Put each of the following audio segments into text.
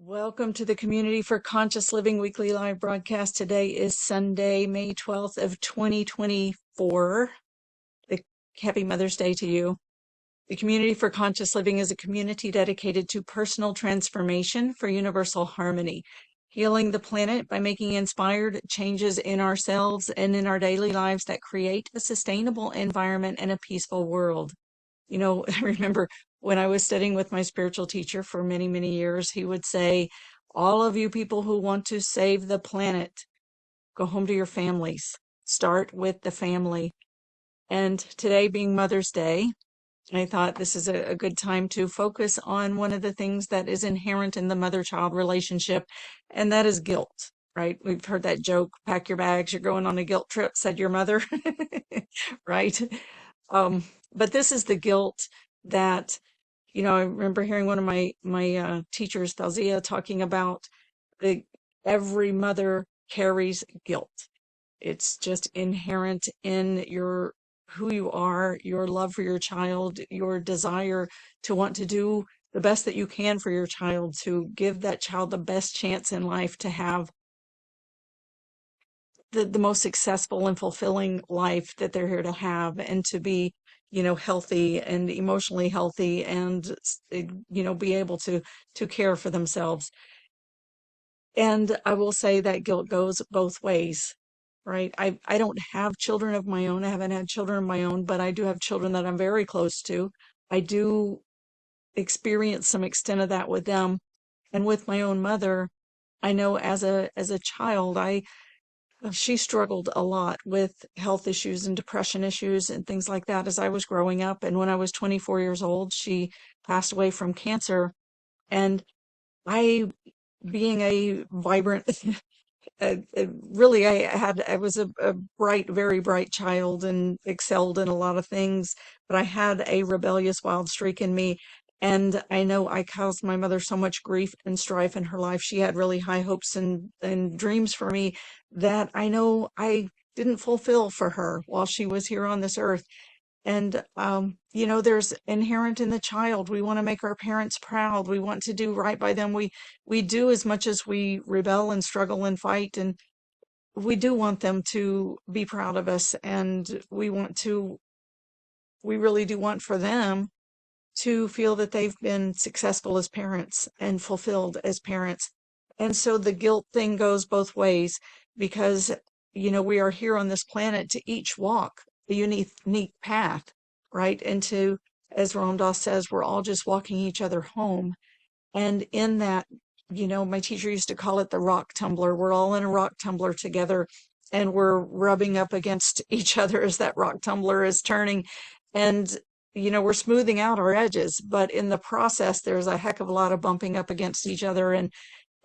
Welcome to the Community for Conscious Living weekly live broadcast. Today is Sunday, May 12th of 2024. Happy Mother's Day to you. The Community for Conscious Living is a community dedicated to personal transformation for universal harmony, healing the planet by making inspired changes in ourselves and in our daily lives that create a sustainable environment and a peaceful world. You know, I remember when I was studying with my spiritual teacher for many, many years, he would say, all of you people who want to save the planet, go home to your families. Start with the family. And today being Mother's Day, I thought this is a good time to focus on one of the things that is inherent in the mother-child relationship, and that is guilt, right? We've heard that joke, pack your bags, you're going on a guilt trip, said your mother, right? But this is the guilt that, I remember hearing one of my teachers, Thalzia, talking about every mother carries guilt. It's just inherent in who you are, your love for your child, your desire to want to do the best that you can for your child, to give that child the best chance in life to have the most successful and fulfilling life that they're here to have, and to be, healthy and emotionally healthy, and, be able to care for themselves. And I will say that guilt goes both ways, right? I don't have children of my own. I haven't had children of my own, but I do have children that I'm very close to. I do experience some extent of that with them. And with my own mother, I know as a child, she struggled a lot with health issues and depression issues and things like that as I was growing up. And when I was 24 years old, she passed away from cancer. And I, being a vibrant, really, I was a bright, very bright child and excelled in a lot of things, but I had a rebellious wild streak in me. And I know I caused my mother so much grief and strife in her life. She had really high hopes and dreams for me that I know I didn't fulfill for her while she was here on this earth. And, there's inherent in the child. We want to make our parents proud. We want to do right by them. We do, as much as we rebel and struggle and fight. And we do want them to be proud of us. And we really do want for them to feel that they've been successful as parents and fulfilled as parents. And so the guilt thing goes both ways, because, we are here on this planet to each walk a unique path, right? And to, as Ram Dass says, we're all just walking each other home. And in that, my teacher used to call it the rock tumbler. We're all in a rock tumbler together, and we're rubbing up against each other as that rock tumbler is turning. And, we're smoothing out our edges, but in the process, there's a heck of a lot of bumping up against each other,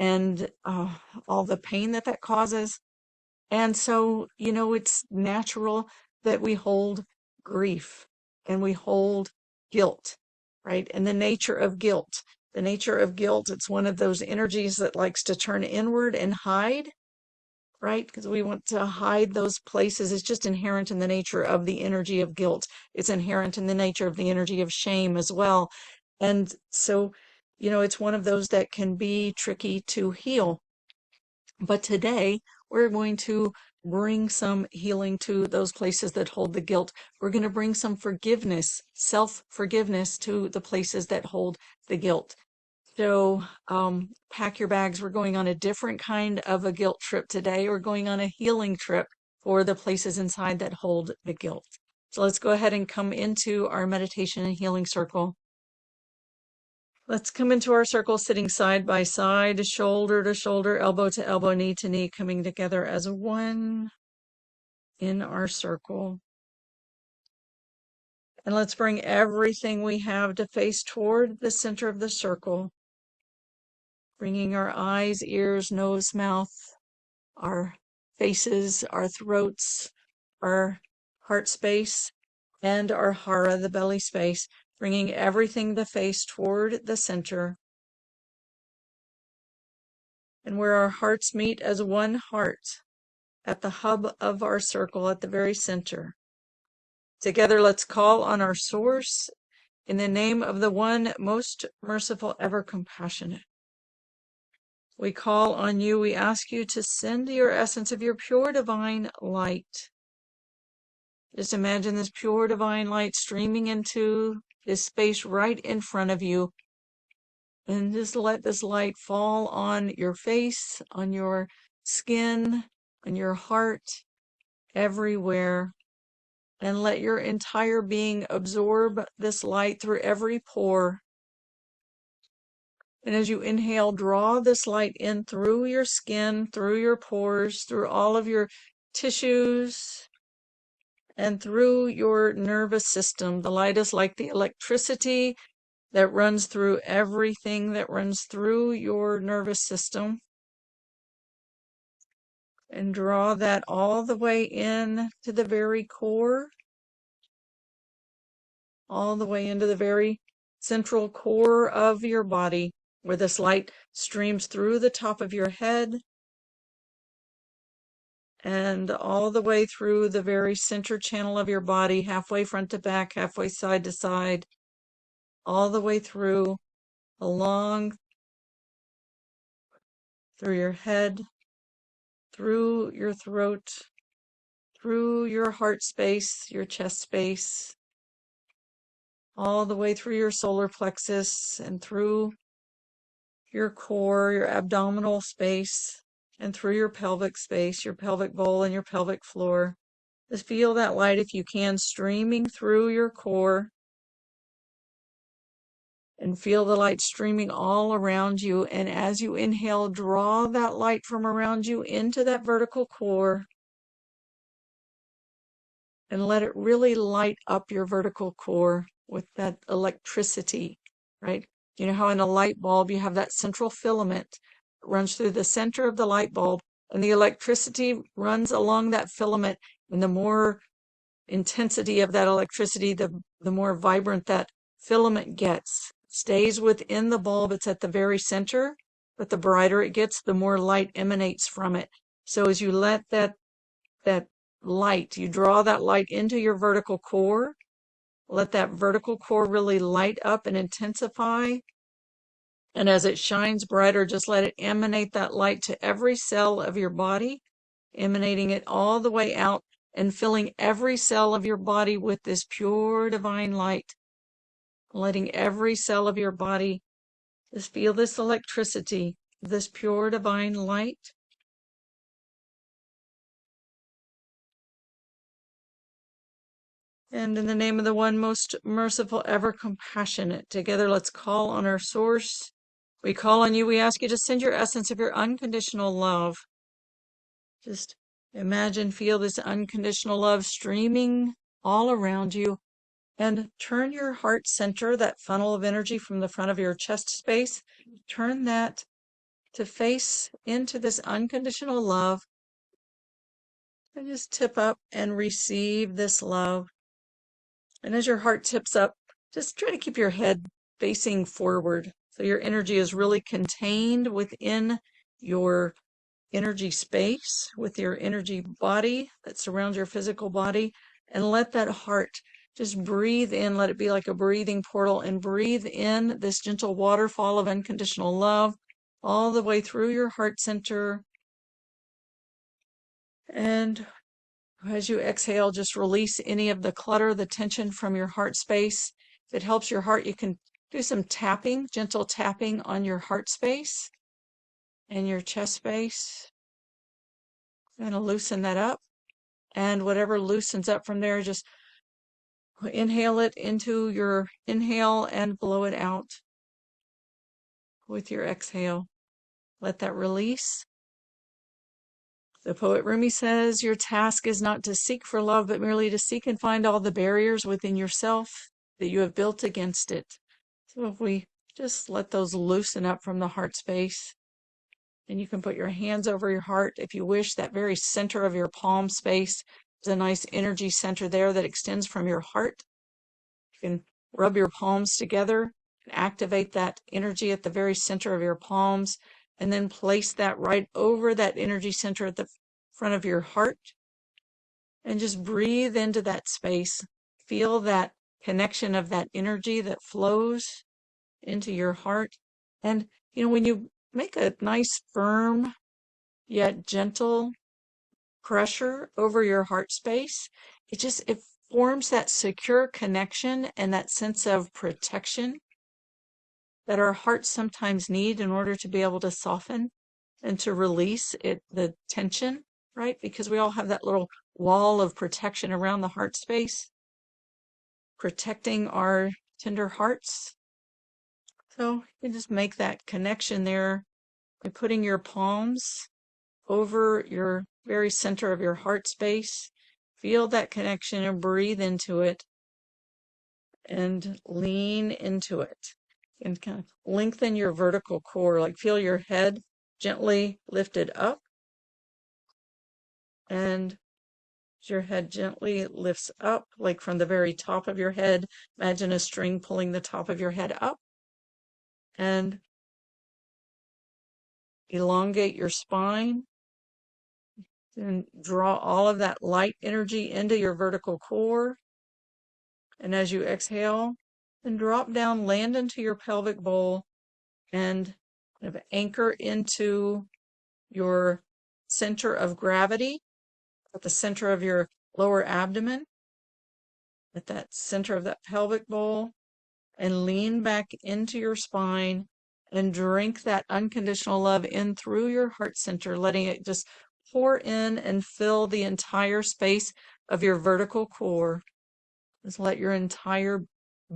and all the pain that causes. And so, it's natural that we hold grief and we hold guilt, right? And the nature of guilt, it's one of those energies that likes to turn inward and hide, right? Because we want to hide those places. It's just inherent in the nature of the energy of guilt. It's inherent in the nature of the energy of shame as well. And so, it's one of those that can be tricky to heal. But today, we're going to bring some healing to those places that hold the guilt. We're going to bring some forgiveness, self-forgiveness, to the places that hold the guilt. So pack your bags. We're going on a different kind of a guilt trip today. We're going on a healing trip for the places inside that hold the guilt. So let's go ahead and come into our meditation and healing circle. Let's come into our circle sitting side by side, shoulder to shoulder, elbow to elbow, knee to knee, coming together as one in our circle. And let's bring everything we have to face toward the center of the circle, bringing our eyes, ears, nose, mouth, our faces, our throats, our heart space, and our hara, the belly space, bringing everything to face toward the center. And where our hearts meet as one heart at the hub of our circle at the very center. Together, let's call on our source in the name of the one most merciful, ever compassionate. We call on you. We ask you to send your essence of your pure divine light. Just imagine this pure divine light streaming into this space right in front of you. And just let this light fall on your face, on your skin, on your heart, everywhere. And let your entire being absorb this light through every pore. And as you inhale, draw this light in through your skin, through your pores, through all of your tissues, and through your nervous system. The light is like the electricity that runs through everything that runs through your nervous system. And draw that all the way in to the very core, all the way into the very central core of your body, where this light streams through the top of your head and all the way through the very center channel of your body, halfway front to back, halfway side to side, all the way through, along through your head, through your throat, through your heart space, your chest space, all the way through your solar plexus and through your core, your abdominal space, and through your pelvic space, your pelvic bowl and your pelvic floor. Just feel that light, if you can, streaming through your core, and feel the light streaming all around you. And as you inhale, draw that light from around you into that vertical core and let it really light up your vertical core with that electricity, right? You know how in a light bulb you have that central filament that runs through the center of the light bulb, and the electricity runs along that filament, and the more intensity of that electricity, the more vibrant that filament gets. Stays within the bulb, it's at the very center, but the brighter it gets, the more light emanates from it. So as you let that light, you draw that light into your vertical core, let that vertical core really light up and intensify. And as it shines brighter, just let it emanate that light to every cell of your body, emanating it all the way out and filling every cell of your body with this pure divine light, letting every cell of your body just feel this electricity, this pure divine light. And in the name of the one most merciful, ever compassionate, together let's call on our source. We call on you. We ask you to send your essence of your unconditional love. Just imagine, feel this unconditional love streaming all around you, and turn your heart center, that funnel of energy from the front of your chest space, turn that to face into this unconditional love, and just tip up and receive this love. And as your heart tips up, just try to keep your head facing forward, so your energy is really contained within your energy space, with your energy body that surrounds your physical body. And let that heart just breathe in, let it be like a breathing portal, and breathe in this gentle waterfall of unconditional love all the way through your heart center. And as you exhale, just release any of the clutter, the tension from your heart space. If it helps your heart, you can do some tapping, gentle tapping on your heart space and your chest space. I'm going to loosen that up. And whatever loosens up from there, just inhale it into your inhale and blow it out with your exhale. Let that release. The poet Rumi says, your task is not to seek for love, but merely to seek and find all the barriers within yourself that you have built against it. So if we just let those loosen up from the heart space, and you can put your hands over your heart if you wish. That very center of your palm space is a nice energy center there that extends from your heart. You can rub your palms together and activate that energy at the very center of your palms, and then place that right over that energy center at the front of your heart, and just breathe into that space. Feel that connection of that energy that flows into your heart. And when you make a nice, firm, yet gentle pressure over your heart space. It forms that secure connection and that sense of protection that our hearts sometimes need in order to be able to soften and to release the tension, right? Because we all have that little wall of protection around the heart space, protecting our tender hearts. So you just make that connection there by putting your palms over your very center of your heart space. Feel that connection and breathe into it and lean into it. And kind of lengthen your vertical core, like feel your head gently lifted up. And as your head gently lifts up, like from the very top of your head, imagine a string pulling the top of your head up. And elongate your spine. And draw all of that light energy into your vertical core. And as you exhale, then drop down, land into your pelvic bowl, and kind of anchor into your center of gravity at the center of your lower abdomen, at that center of that pelvic bowl, and lean back into your spine and drink that unconditional love in through your heart center, letting it just pour in and fill the entire space of your vertical core. Just let your entire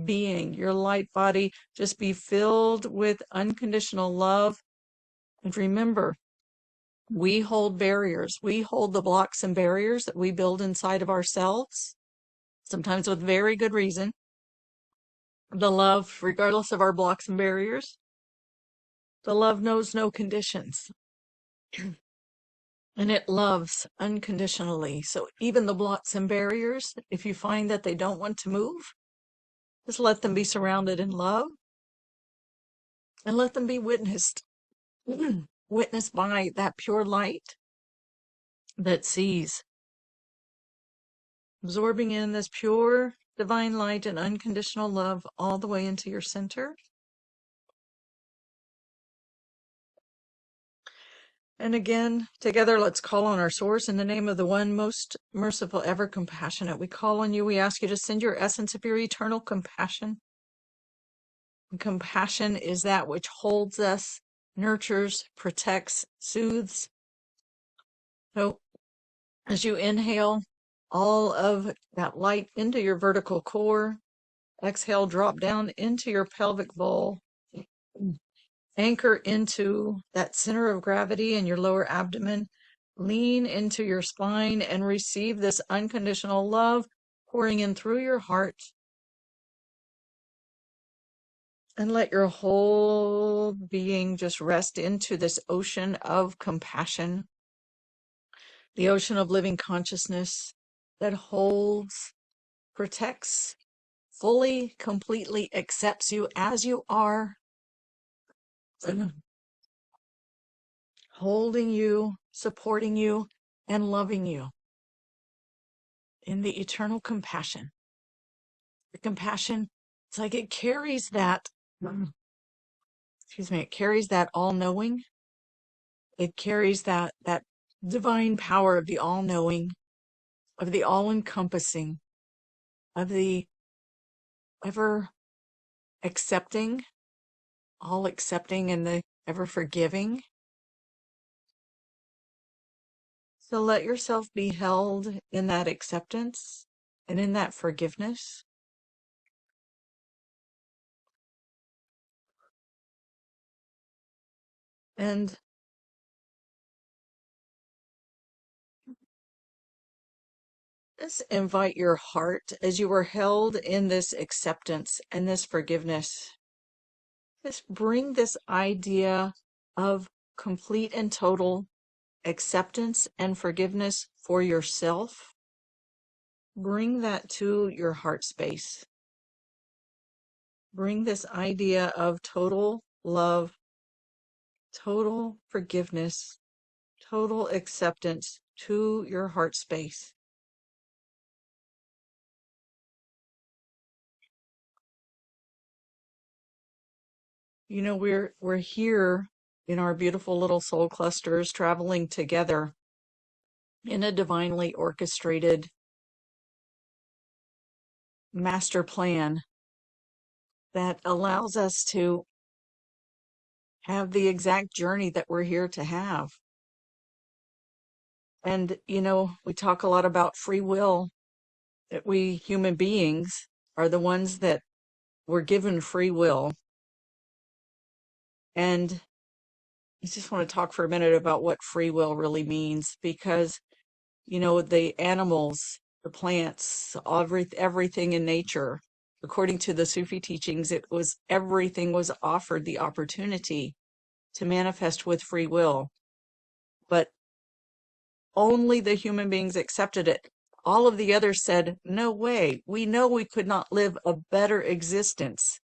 being, your light body, just be filled with unconditional love. And remember, we hold barriers. We hold the blocks and barriers that we build inside of ourselves, sometimes with very good reason. The love, regardless of our blocks and barriers, the love knows no conditions. And it loves unconditionally. So even the blocks and barriers, if you find that they don't want to move, just let them be surrounded in love and let them be witnessed. Witnessed by that pure light that sees, absorbing in this pure divine light and unconditional love all the way into your center. And again, together, let's call on our source in the name of the one most merciful, ever compassionate. We call on you. We ask you to send your essence of your eternal compassion. And compassion is that which holds us, nurtures, protects, soothes. So as you inhale all of that light into your vertical core, exhale, drop down into your pelvic bowl. Anchor into that center of gravity in your lower abdomen. Lean into your spine and receive this unconditional love pouring in through your heart. And let your whole being just rest into this ocean of compassion, the ocean of living consciousness that holds, protects, fully, completely accepts you as you are, holding you, supporting you, and loving you in the eternal compassion. The compassion, it's like it carries that, it carries that all-knowing. It carries that divine power of the all-knowing, of the all-encompassing, of the ever accepting, all accepting, and the ever forgiving. So let yourself be held in that acceptance and in that forgiveness. And just invite your heart, as you are held in this acceptance and this forgiveness, just bring this idea of complete and total acceptance and forgiveness for yourself. Bring that to your heart space. Bring this idea of total love, total forgiveness, total acceptance to your heart space. You know, we're here in our beautiful little soul clusters, traveling together in a divinely orchestrated master plan that allows us to have the exact journey that we're here to have. And, we talk a lot about free will, that we human beings are the ones that were given free will. And I just want to talk for a minute about what free will really means, because, the animals, the plants, everything in nature, according to the Sufi teachings, everything was offered the opportunity to manifest with free will, but only the human beings accepted it. All of the others said, no way, we know we could not live a better existence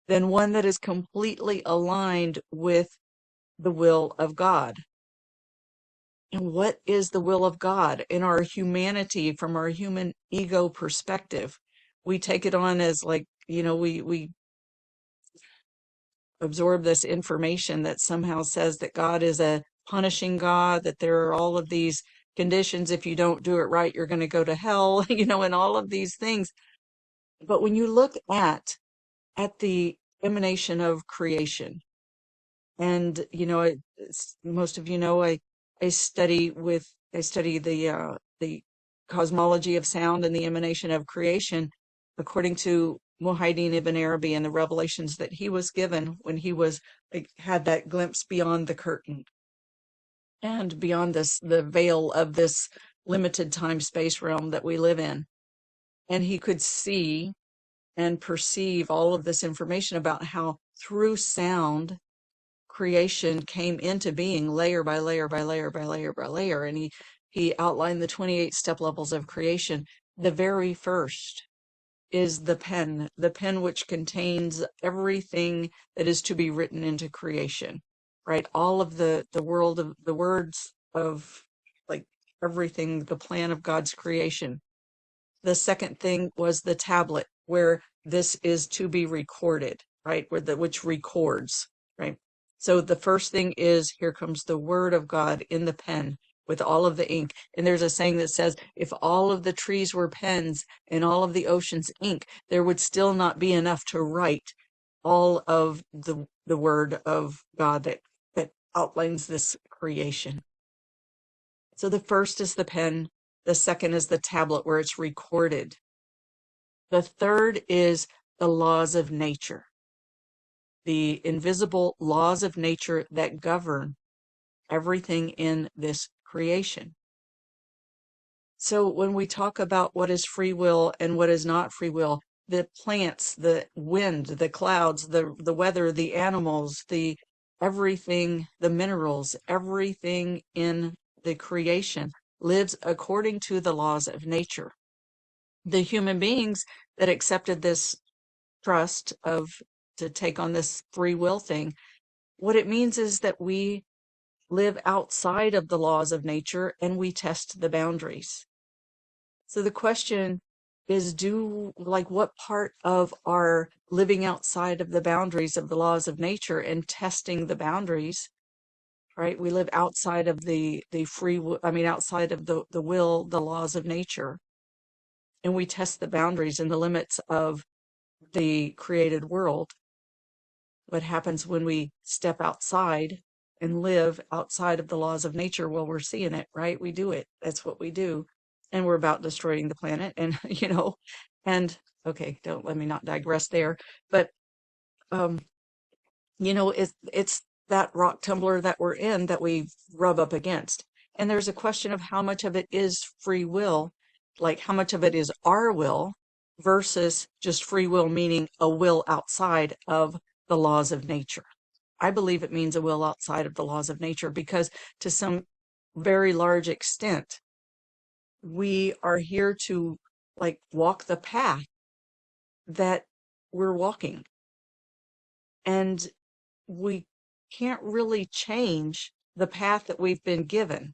than one that is completely aligned with the will of God. And what is the will of God in our humanity, from our human ego perspective? We take it on as like, we absorb this information that somehow says that God is a punishing God, that there are all of these conditions. If you don't do it right, you're going to go to hell, and all of these things. But when you look at the emanation of creation, and most of I study the cosmology of sound and the emanation of creation, according to Muhyiddin Ibn Arabi and the revelations that he was given when he was had that glimpse beyond the curtain and beyond the veil of this limited time space realm that we live in. And he could see and perceive all of this information about how through sound creation came into being layer by layer by layer by layer by layer. And he outlined the 28 step levels of creation. The very first is the pen which contains everything that is to be written into creation, right? All of the world of the words of, like, everything, the plan of God's creation. The second thing was the tablet, where this is to be recorded, right? Which records, right? So the first thing is, here comes the word of God in the pen with all of the ink. And there's a saying that says, if all of the trees were pens and all of the oceans ink, there would still not be enough to write all of the word of God that outlines this creation. So the first is the pen. The second is the tablet, where it's recorded. The third is the laws of nature, the invisible laws of nature that govern everything in this creation. So when we talk about what is free will and what is not free will, the plants, the wind, the clouds, the weather, the animals, everything, the minerals, everything in the creation lives according to the laws of nature. The human beings that accepted this trust to take on this free will thing, what it means is that we live outside of the laws of nature and we test the boundaries. So the question is, what part of our living outside of the boundaries of the laws of nature and testing the boundaries, right? We live outside of outside of the will, the laws of nature, and we test the boundaries and the limits of the created world. What happens when we step outside and live outside of the laws of nature? Well, we're seeing it, right? We do it. That's what we do. And we're about destroying the planet. And, and okay, don't let me not digress there. But, it's that rock tumbler that we're in that we rub up against. And there's a question of how much of it is free will, like how much of it is our will versus just free will, meaning a will outside of the laws of nature. I believe it means a will outside of the laws of nature, because to some very large extent, we are here to walk the path that we're walking. And we can't really change the path that we've been given.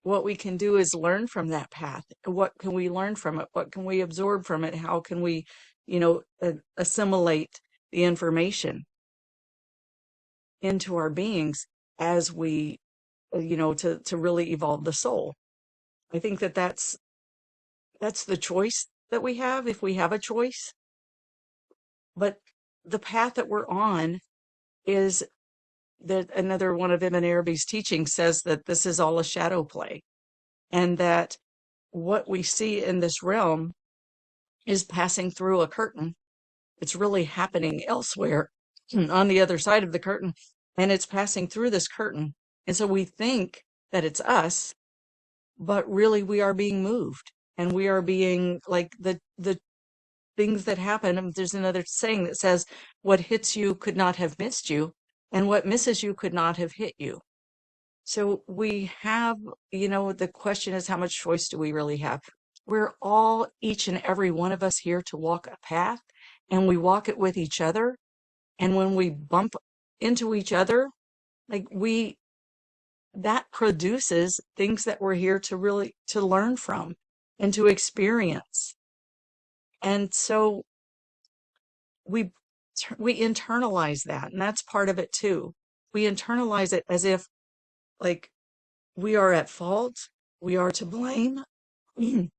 What we can do is learn from that path. What can we learn from it? What can we absorb from it? How can we, assimilate the information into our beings? as we, to really evolve the soul. I think that that's the choice that we have, if we have a choice. But the path that we're on is that another one of Ibn Arabi's teachings says that this is all a shadow play, and that what we see in this realm is passing through a curtain. It's really happening elsewhere on the other side of the curtain, and it's passing through this curtain. And so we think that it's us, but really we are being moved, and we are being like the things that happen. And there's another saying that says, what hits you could not have missed you, and what misses you could not have hit you. So we have, the question is, how much choice do we really have? We're all, each and every one of us, here to walk a path, and we walk it with each other. And when we bump into each other, like that produces things that we're here to really to learn from and to experience. And so we we internalize that, and that's part of it too. We internalize it as if, like, we are at fault, we are to blame, and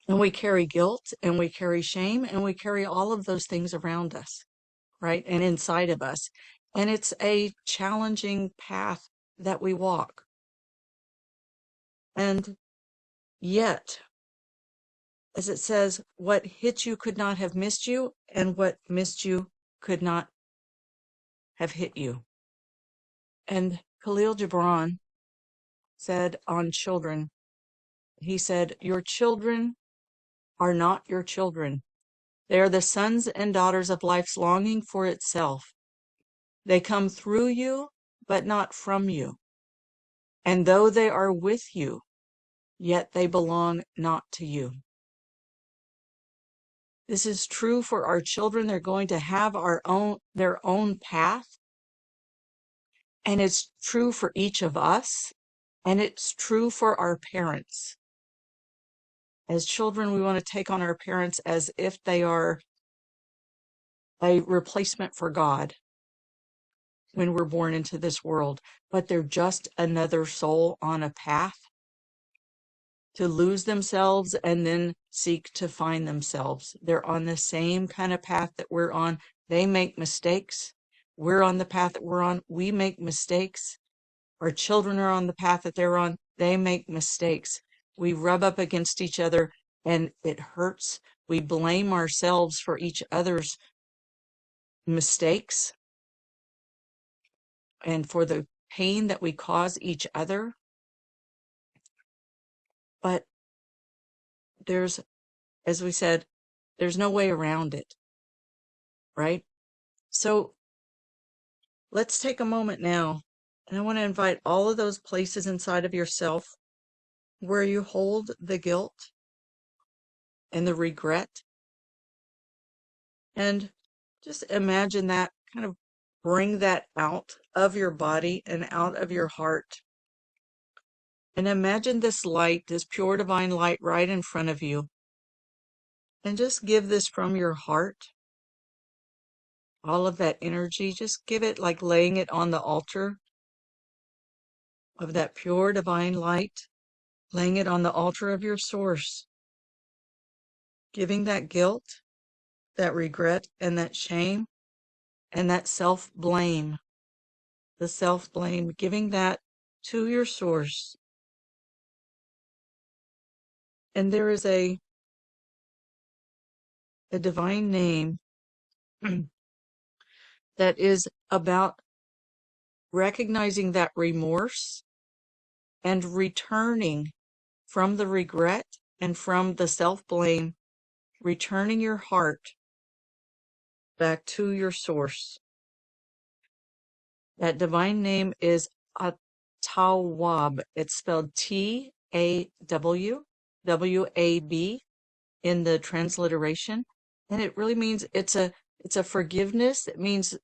we carry guilt, and we carry shame, and we carry all of those things around us, right? And inside of us. And it's a challenging path that we walk. And yet, as it says, what hit you could not have missed you, and what missed you could not have hit you. And Khalil Gibran said on children, he said, your children are not your children. They are the sons and daughters of life's longing for itself. They come through you, but not from you. And though they are with you, yet they belong not to you. This is true for our children. They're going to have their own path. And it's true for each of us. And it's true for our parents. As children, we want to take on our parents as if they are a replacement for God when we're born into this world, but they're just another soul on a path to lose themselves and then seek to find themselves. They're on the same kind of path that we're on. They make mistakes. We're on the path that we're on. We make mistakes. Our children are on the path that they're on. They make mistakes. We rub up against each other and it hurts. We blame ourselves for each other's mistakes and for the pain that we cause each other. But there's, as we said, there's no way around it, right? So let's take a moment now, and I want to invite all of those places inside of yourself where you hold the guilt and the regret, and just imagine that, kind of bring that out of your body and out of your heart. And imagine this light, this pure divine light right in front of you. And just give this from your heart. All of that energy, just give it, like laying it on the altar of that pure divine light, laying it on the altar of your source, giving that guilt, that regret, and that shame, and that self-blame, the self-blame, giving that to your source. And there is a divine name that is about recognizing that remorse and returning from the regret and from the self-blame, returning your heart back to your source. That divine name is Atawab. It's spelled Tawwab in the transliteration, and it really means it's a forgiveness. It means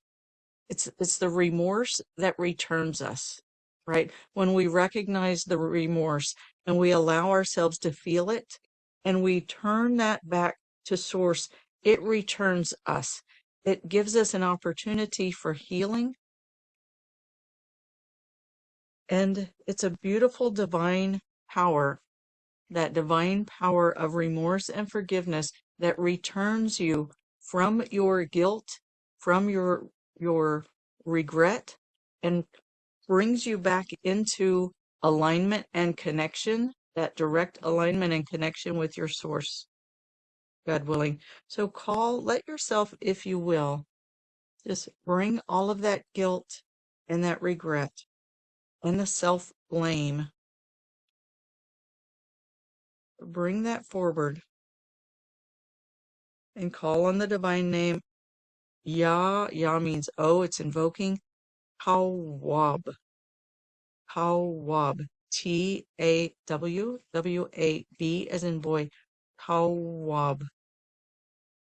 it's the remorse that returns us, right? When we recognize the remorse and we allow ourselves to feel it and we turn that back to source, it returns us. It gives us an opportunity for healing. And it's a beautiful divine power, that divine power of remorse and forgiveness that returns you from your guilt, from your regret, and brings you back into alignment and connection, that direct alignment and connection with your source, God willing. So let yourself, if you will, just bring all of that guilt and that regret and the self blame, bring that forward and call on the divine name. Yah. Yah means oh, it's invoking Tawwab. Tawwab. Tawwab as in boy. Tawwab.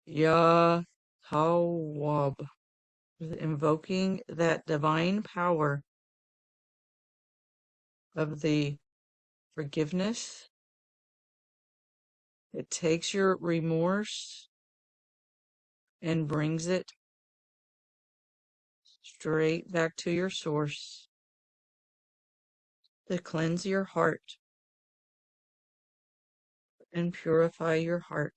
Yah. Tawwab. Invoking that divine power of the forgiveness. It takes your remorse and brings it straight back to your source to cleanse your heart and purify your heart.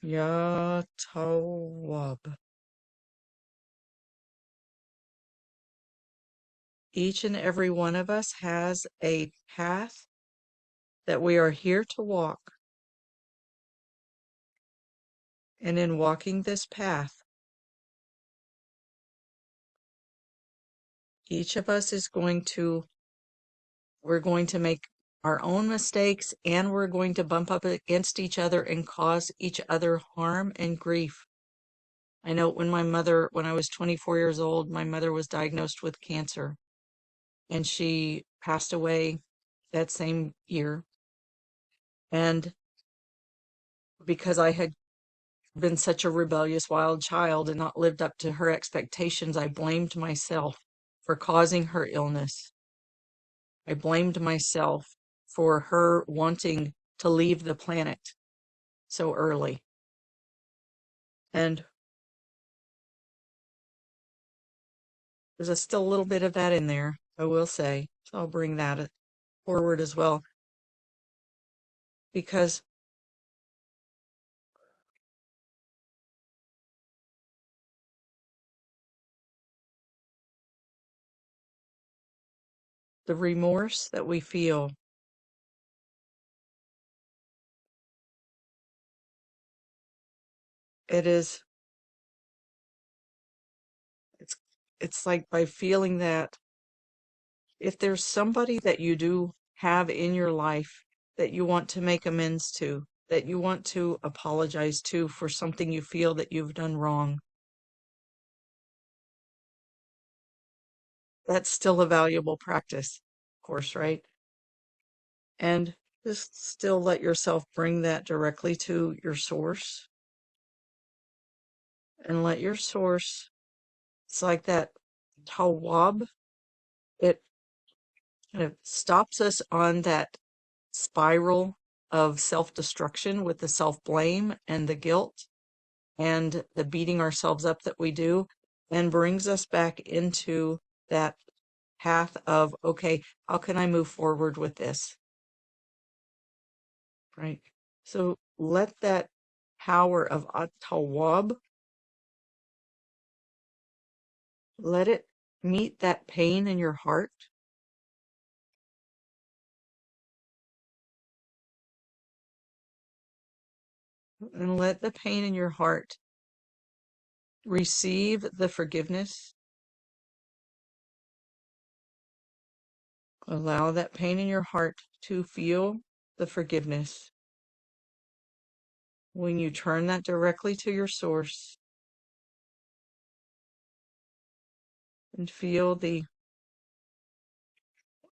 Ya Tawwab. Each and every one of us has a path that we are here to walk. And in walking this path, each of us we're going to make our own mistakes, and we're going to bump up against each other and cause each other harm and grief. I know when I was 24 years old, my mother was diagnosed with cancer, and she passed away that same year. And because I had been such a rebellious wild child and not lived up to her expectations, I blamed myself for causing her illness. I blamed myself for her wanting to leave the planet so early. And there's still a little bit of that in there, I will say. So I'll bring that forward as well. Because the remorse that we feel, it's it's like by feeling that if there's somebody that you do have in your life that you want to make amends to, that you want to apologize to for something you feel that you've done wrong, that's still a valuable practice, of course, right? And just still let yourself bring that directly to your source, and let your source, it's like that tawab, it kind of stops us on that spiral of self-destruction with the self-blame and the guilt and the beating ourselves up that we do, and brings us back into that path of, okay, how can I move forward with this? Right? So let that power of At-Tawwab, let it meet that pain in your heart, and let the pain in your heart receive the forgiveness. Allow that pain in your heart to feel the forgiveness. When you turn that directly to your source and feel the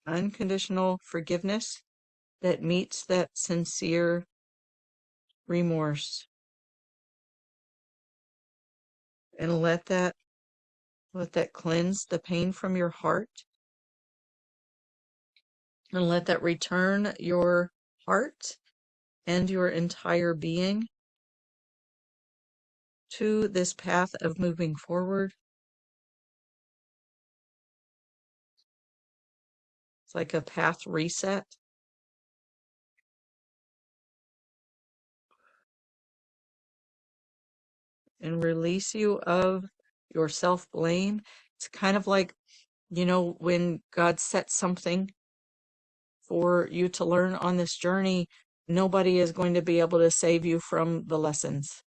unconditional forgiveness that meets that sincere remorse, and let that cleanse the pain from your heart, and let that return your heart and your entire being to this path of moving forward It's like a path reset. And release you of your self-blame. It's kind of like, when God sets something for you to learn on this journey, nobody is going to be able to save you from the lessons.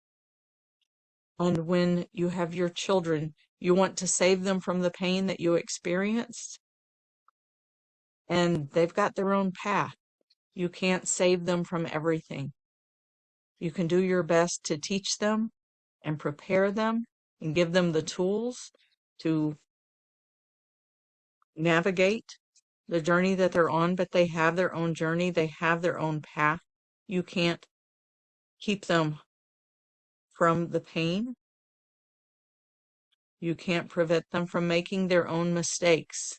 And when you have your children, you want to save them from the pain that you experienced, and they've got their own path. You can't save them from everything. You can do your best to teach them and prepare them and give them the tools to navigate the journey that they're on, but they have their own journey, they have their own path. You can't keep them from the pain. You can't prevent them from making their own mistakes.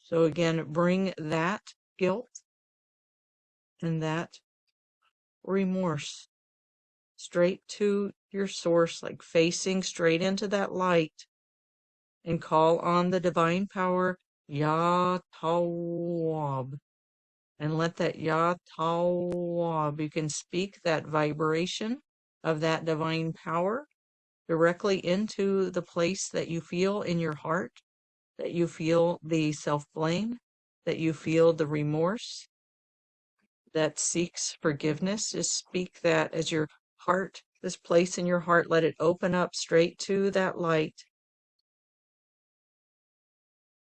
So again, bring that guilt and that remorse straight to your source, like facing straight into that light, and call on the divine power, Yah Tawab. And let that Yah Tawab, you can speak that vibration of that divine power directly into the place that you feel in your heart, that you feel the self-blame, that you feel the remorse, that seeks forgiveness. Just speak that as your heart, this place in your heart, let it open up straight to that light.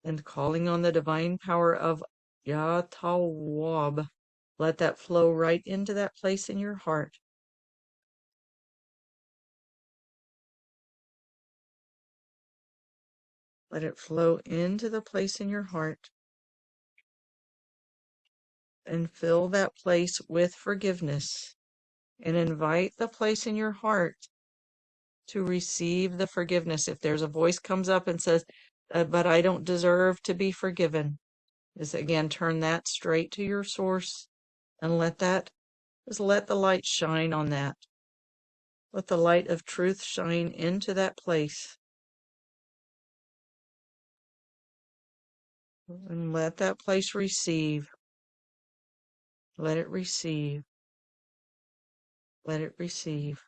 And calling on the divine power of Yah Tawab, let that flow right into that place in your heart. Let it flow into the place in your heart. And fill that place with forgiveness. And invite the place in your heart to receive the forgiveness. If there's a voice comes up and says, but I don't deserve to be forgiven, is again, turn that straight to your source and just let the light shine on that. Let the light of truth shine into that place. And let that place receive. Let it receive. Let it receive.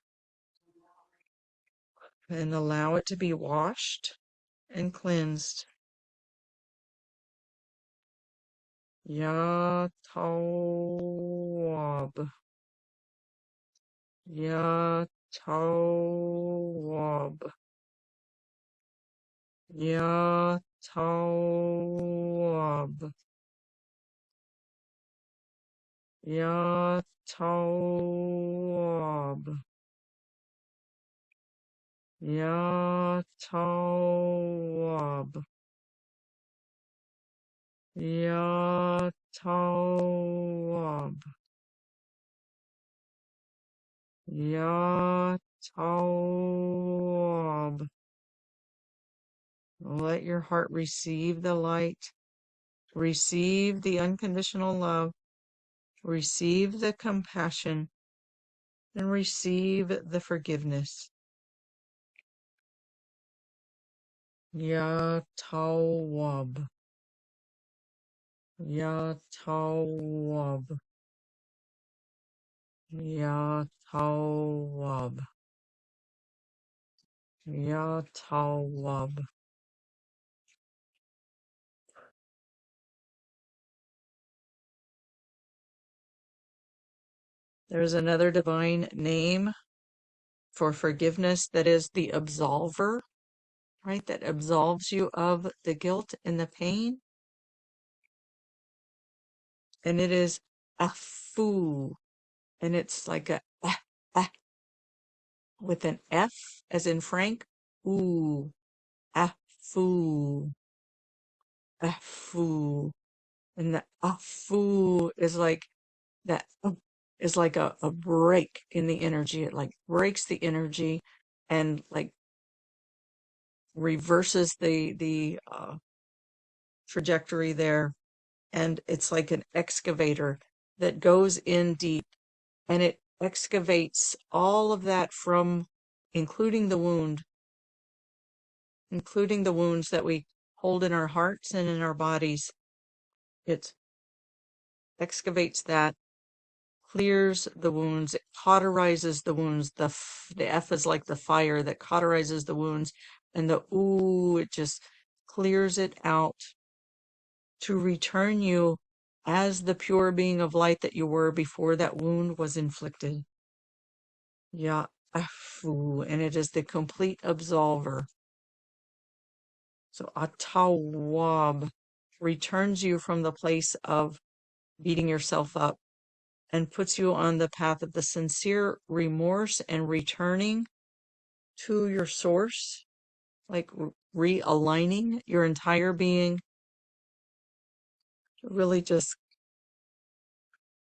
And allow it to be washed and cleansed. Yah Tawab. Yah Tawab. Yah Tawab. Yah Tawab. Yah Tawab. Yah Tawab. Yah Tawab. Let your heart receive the light, receive the unconditional love, receive the compassion, and receive the forgiveness. Yah Tawab. Yah Tawab. Yah Tawab. Yah Tawab. There's another divine name for forgiveness that is the absolver, right? That absolves you of the guilt and the pain. And it is afu. And it's like a with an F as in Frank. Ooh, afu, afu. And the afu is like that is like a break in the energy. It like breaks the energy and like reverses the trajectory there. And it's like an excavator that goes in deep and it excavates all of that from, including the wound, including the wounds that we hold in our hearts and in our bodies. It excavates that, clears the wounds, it cauterizes the wounds. The F is like the fire that cauterizes the wounds, and the ooh, it just clears it out to return you as the pure being of light that you were before that wound was inflicted. Ya'afu, and it is the complete absolver. So atawab returns you from the place of beating yourself up and puts you on the path of the sincere remorse and returning to your source, like realigning your entire being, to really just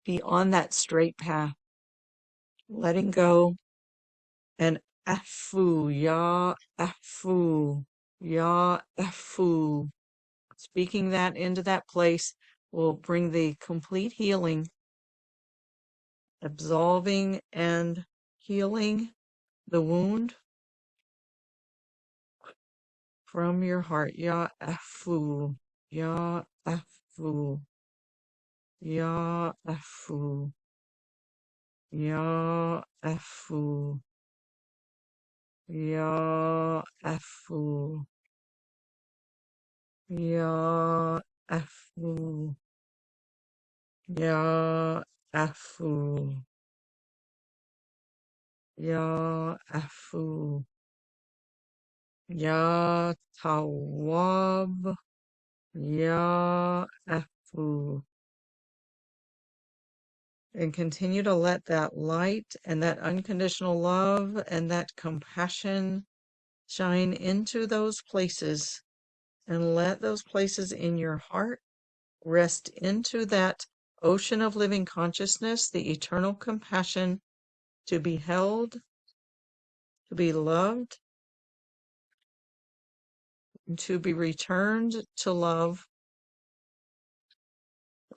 be on that straight path, letting go, and afu, ya afu, ya afu. Speaking that into that place will bring the complete healing, absolving and healing the wound from your heart. Ya afu, ya afu, ya afu, ya afu, ya afu, ya afu, ya afu, ya afu, ya tawab, ya afu. And continue to let that light and that unconditional love and that compassion shine into those places, and let those places in your heart rest into that ocean of living consciousness, the eternal compassion to be held, to be loved, and to be returned to love.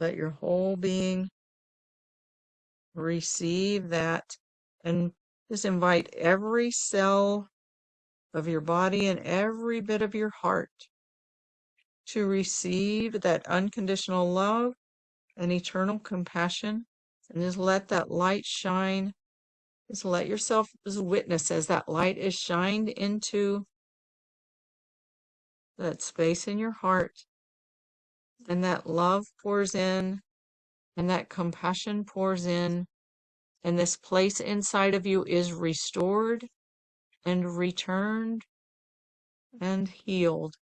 Let your whole being receive that, and just invite every cell of your body and every bit of your heart to receive that unconditional love and eternal compassion, and just let that light shine. Just let yourself as a witness as that light is shined into that space in your heart, and that love pours in, and that compassion pours in, and this place inside of you is restored and returned and healed.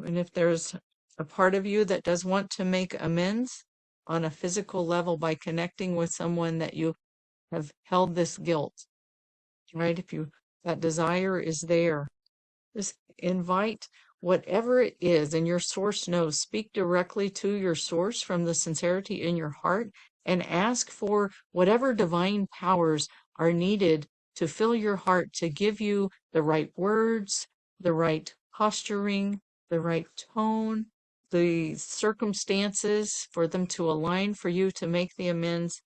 And if there's a part of you that does want to make amends on a physical level by connecting with someone that you have held this guilt, right? If you, that desire is there, just invite whatever it is, and your source knows. Speak directly to your source from the sincerity in your heart, and ask for whatever divine powers are needed to fill your heart, to give you the right words, the right posturing, the right tone, the circumstances for them to align for you to make the amends,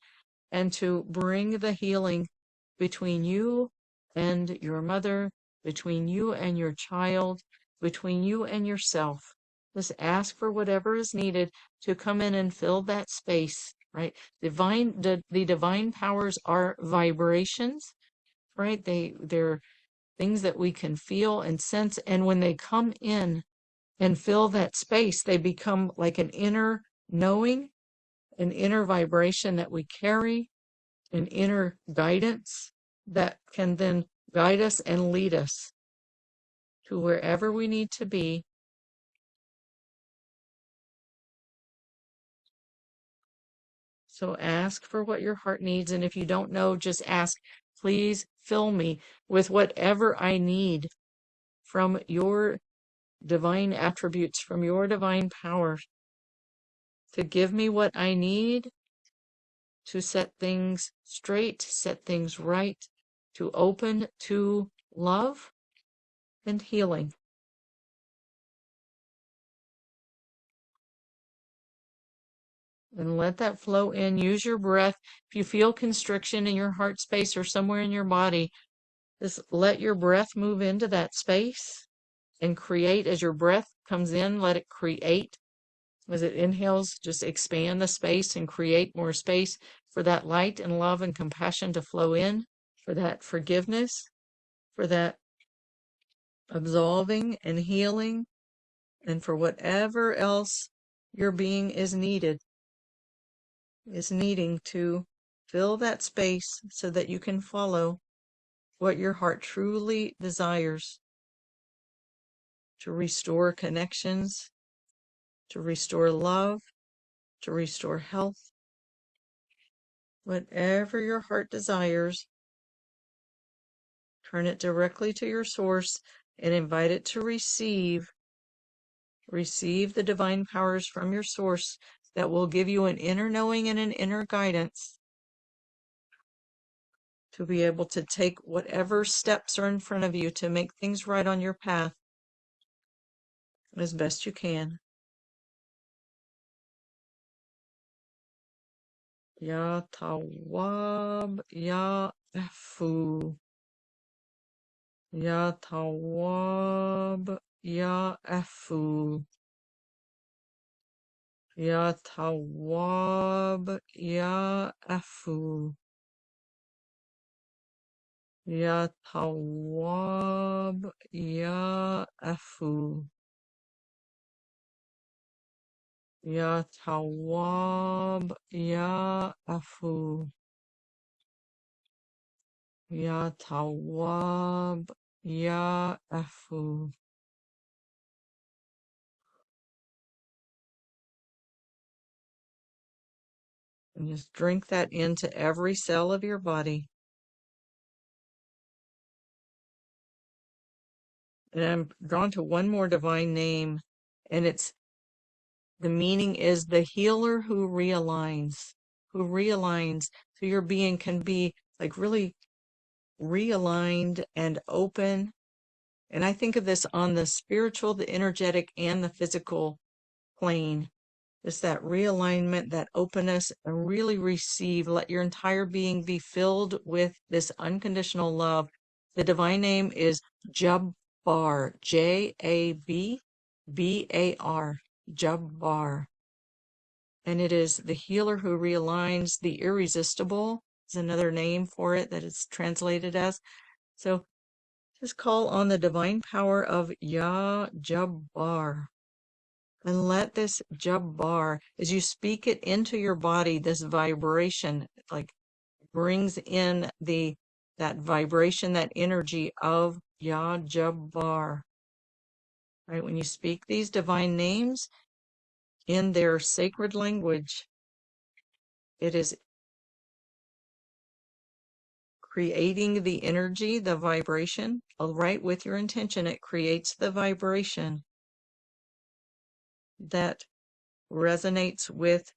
and to bring the healing between you and your mother, between you and your child, between you and yourself. Just ask for whatever is needed to come in and fill that space, right? The divine powers are vibrations, right? They're things that we can feel and sense, and when they come in and fill that space, they become like an inner knowing, an inner vibration that we carry, an inner guidance that can then guide us and lead us to wherever we need to be. So ask for what your heart needs, and if you don't know, just ask, please fill me with whatever I need from your divine attributes, from your divine power, to give me what I need to set things straight, set things right, to open to love and healing. And let that flow in. Use your breath. If you feel constriction in your heart space or somewhere in your body, just let your breath move into that space and create. As your breath comes in, let it create. As it inhales, just expand the space and create more space for that light and love and compassion to flow in, for that forgiveness, for that absolving and healing, and for whatever else your being is needing to fill that space so that you can follow what your heart truly desires, to restore connections, to restore love, to restore health. Whatever your heart desires, turn it directly to your source and invite it to receive the divine powers from your source that will give you an inner knowing and an inner guidance to be able to take whatever steps are in front of you to make things right on your path as best you can. Ya Tawab, Ya Afu. Ya Tawab, Ya Afu. Ya Tawab, Ya Afu. Ya Tawab, Ya Afu. Ya Tawab, Ya Afu. Ya Tawab, Ya Afu. And just drink that into every cell of your body. And I'm drawn to one more divine name, and the meaning is the healer who realigns, so your being can be like really realigned and open. And I think of this on the spiritual, the energetic, and the physical plane. Just that realignment, that openness, and really receive, let your entire being be filled with this unconditional love. The divine name is Jabbar, Jabbar, Jabbar. And it is the healer who realigns. The irresistible is another name for it that it's translated as. So just call on the divine power of Ya Jabbar. And let this Jabbar, as you speak it into your body, this vibration, like brings in that vibration, that energy of Ya Jabbar. Right? When you speak these divine names in their sacred language, it is creating the energy, the vibration, right? With your intention, it creates the vibration that resonates with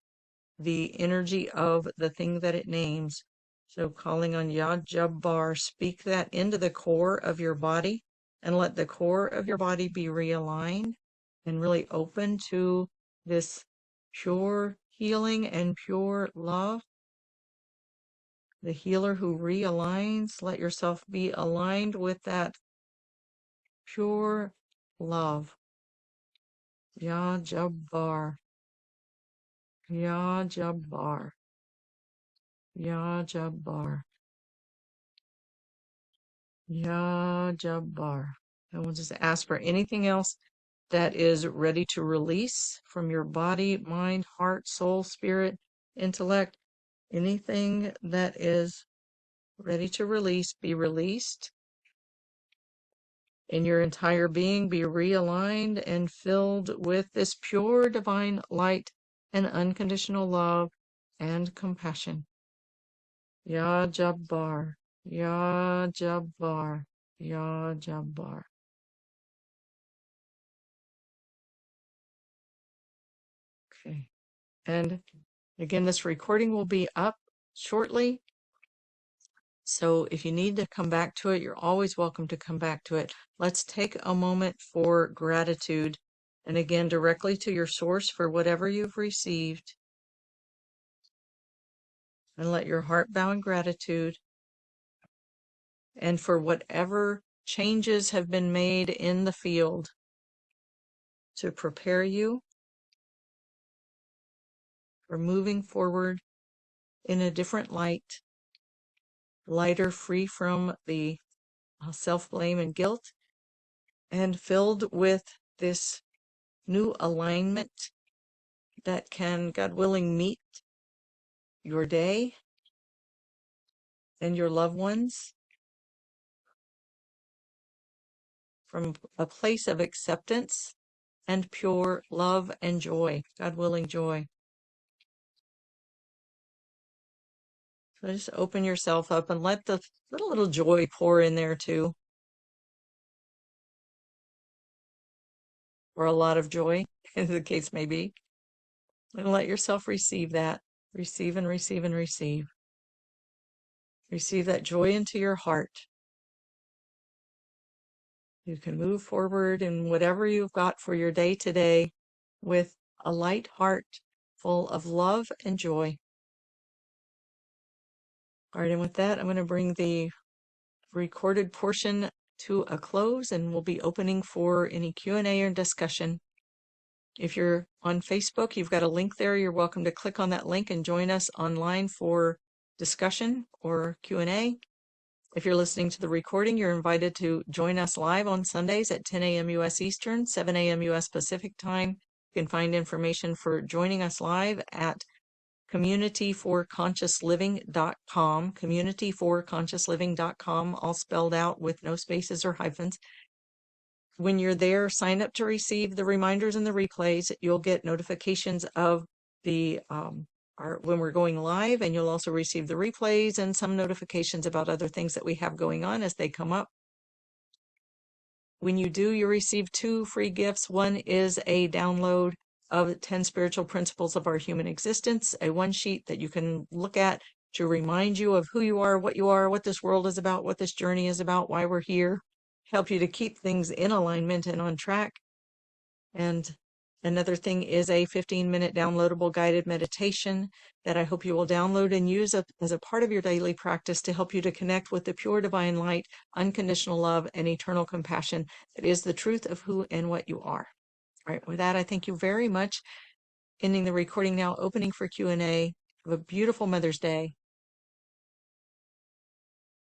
the energy of the thing that it names. So calling on Ya Jabbar, speak that into the core of your body and let the core of your body be realigned and really open to this pure healing and pure love. The healer who realigns, let yourself be aligned with that pure love. Ya Jabbar, Ya Jabbar, Ya Jabbar, Ya Jabbar. And we'll just ask for anything else that is ready to release from your body, mind, heart, soul, spirit, intellect. Anything that is ready to release, be released. And your entire being be realigned and filled with this pure divine light and unconditional love and compassion. Ya Jabbar, Ya Jabbar, Ya Jabbar. Okay. And again, this recording will be up shortly. So if you need to come back to it, you're always welcome to come back to it. Let's take a moment for gratitude. And again, directly to your source for whatever you've received. and let your heart bow in gratitude and for whatever changes have been made in the field to prepare you for moving forward in a different light, lighter, free from the self-blame and guilt, and filled with this new alignment that can, God willing, meet your day and your loved ones from a place of acceptance and pure love and joy, God willing joy. So just open yourself up and let the little joy pour in there too, or a lot of joy, as the case may be. And let yourself receive that. Receive and receive and receive. Receive that joy into your heart. You can move forward in whatever you've got for your day today with a light heart full of love and joy. All right, and with that, I'm going to bring the recorded portion to a close, and we'll be opening for any Q&A or discussion. If you're on Facebook, you've got a link there. You're welcome to click on that link and join us online for discussion or Q&A. If you're listening to the recording, you're invited to join us live on Sundays at 10 a.m. U.S. Eastern, 7 a.m. U.S. Pacific Time. You can find information for joining us live at communityforconsciousliving.com, communityforconsciousliving.com, all spelled out with no spaces or hyphens. When you're there, sign up to receive the reminders and the replays. You'll get notifications of the when we're going live, and you'll also receive the replays and some notifications about other things that we have going on as they come up. When you do, you receive 2 free gifts. One is a download of 10 spiritual principles of our human existence, a one sheet that you can look at to remind you of who you are, what this world is about, what this journey is about, why we're here, help you to keep things in alignment and on track. And another thing is a 15-minute downloadable guided meditation that I hope you will download and use as a part of your daily practice to help you to connect with the pure divine light, unconditional love, and eternal compassion that is the truth of who and what you are. All right, with that, I thank you very much. Ending the recording now, opening for Q&A. Have a beautiful Mother's Day.